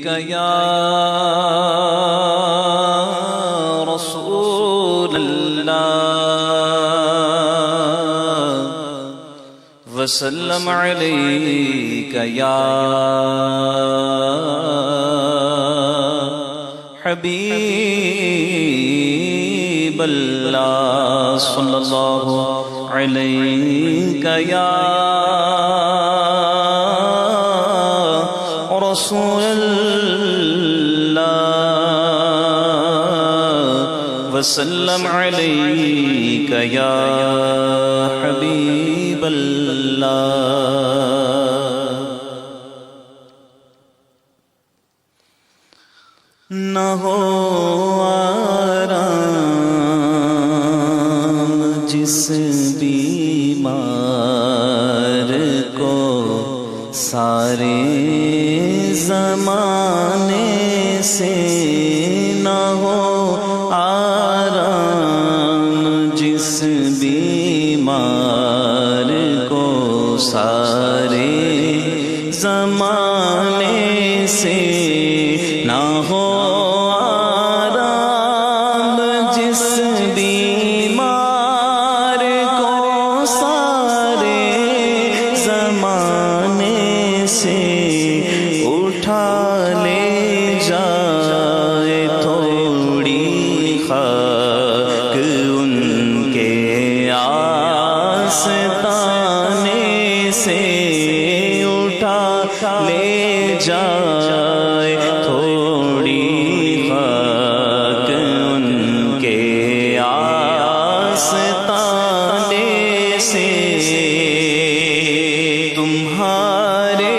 علیک یا رسول اللہ وسلم علیک یا حبیب اللہ صلی اللہ علیک یا رسول اللہ وسلم علیک یا حبیب اللہ نہ ہو آرام جس بیمار کو سارے زمانے سے نہ ہو آرام جس بیمار کو سارے زمانے سے نہ ہو آرام جس بیمار کو سارے زمانے سے اٹھا لے جائے تھوڑی خاک ان کے آستانے سے اٹھا لے جائے تھوڑی خاک ان کے آستانے سے تمہارے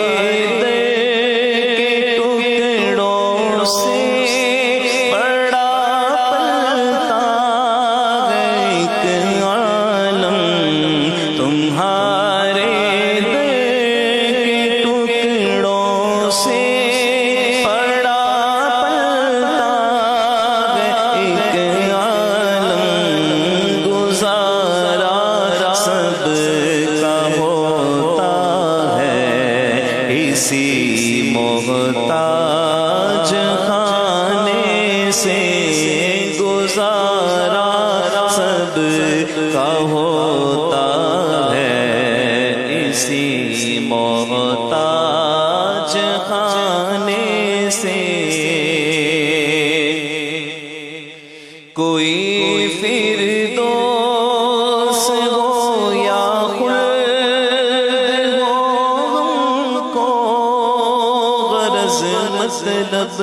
اسی محتاج خانے سے گزارا سب کا ہوتا ہے اسی محتاج خانے سے کوئی فردوس ہو یا خلد ہو ہم کو غرض مطلب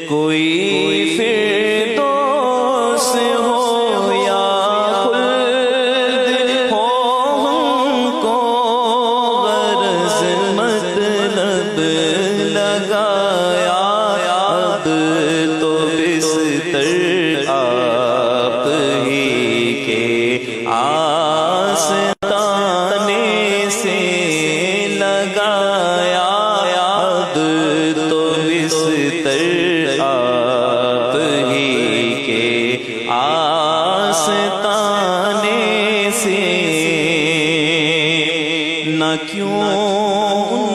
کوئی فردوس ہو یا خلد ہو ہم کو غرض مطلب لگایا اب تو بستر آپ ہی کے آستانے سے لگایا اب تو بستر آپ ہی کے آستانے سے نہ کیوں ان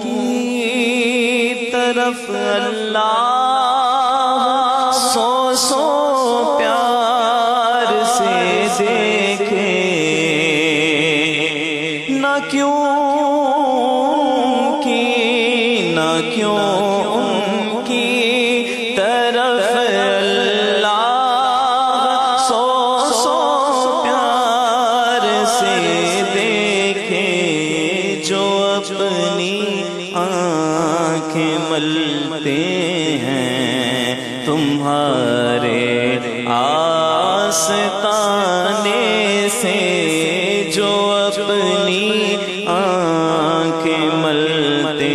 کی طرف اللہ سو سو پیار سے دیکھے نہ کیوں ان کی طرف اللہ سو سو پیار سے دیکھے جو اپنی آنکھیں ملتے ہیں تمہارے آستانے سے جو اپنی آنکھیں ملتے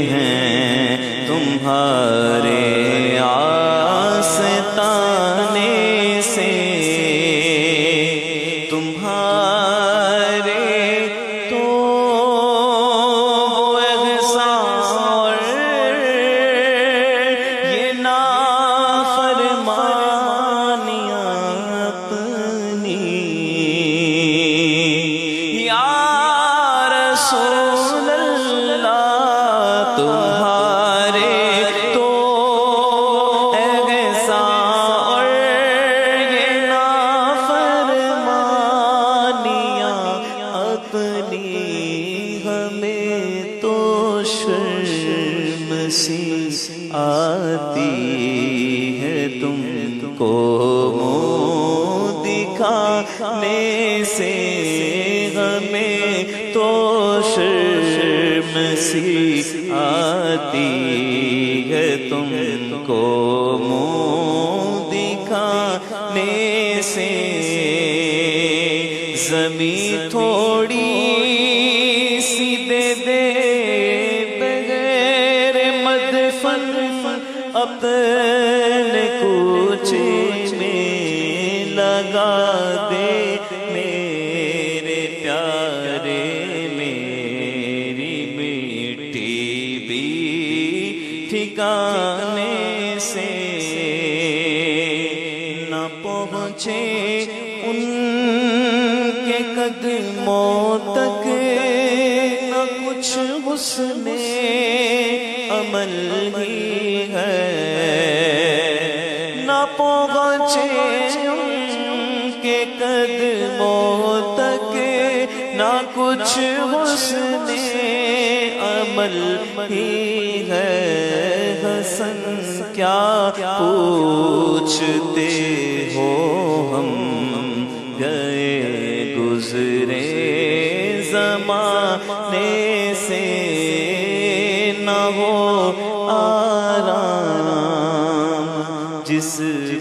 ہیں تمہارے آستانے سے تمہارے تو احسان یہ نافرمانیاں اپنی یا رسول اللہ شرم سی آتی ہے تم کو منہ دکھانے سے، ہمیں تو شرم سی آتی ہے تم کو منہ دکھانے سے۔ زمین تھوڑی سی دے دے بغیر مدفن، اپنے کوچے میں لگا دے میرے پیارے، میری مٹی بھی ٹھکانے سے نہ پہنچے ان کے قدموں تک، نہ کچھ حسن عمل ہی ہے، نہ پہنچے ان کے قدموں تک، نہ کچھ حسن عمل ہی ہے۔ حسن کیا پوچھتے ہو، ہم گئے گزرے زمانے سے، نہ ہو آرام جس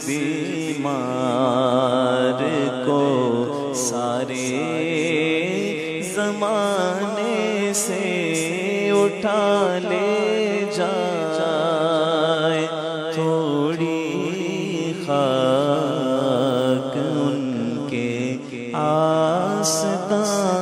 بیمار کو سارے زمانے سے اٹھا لے جائے، تھوڑی خاک ان کے آستان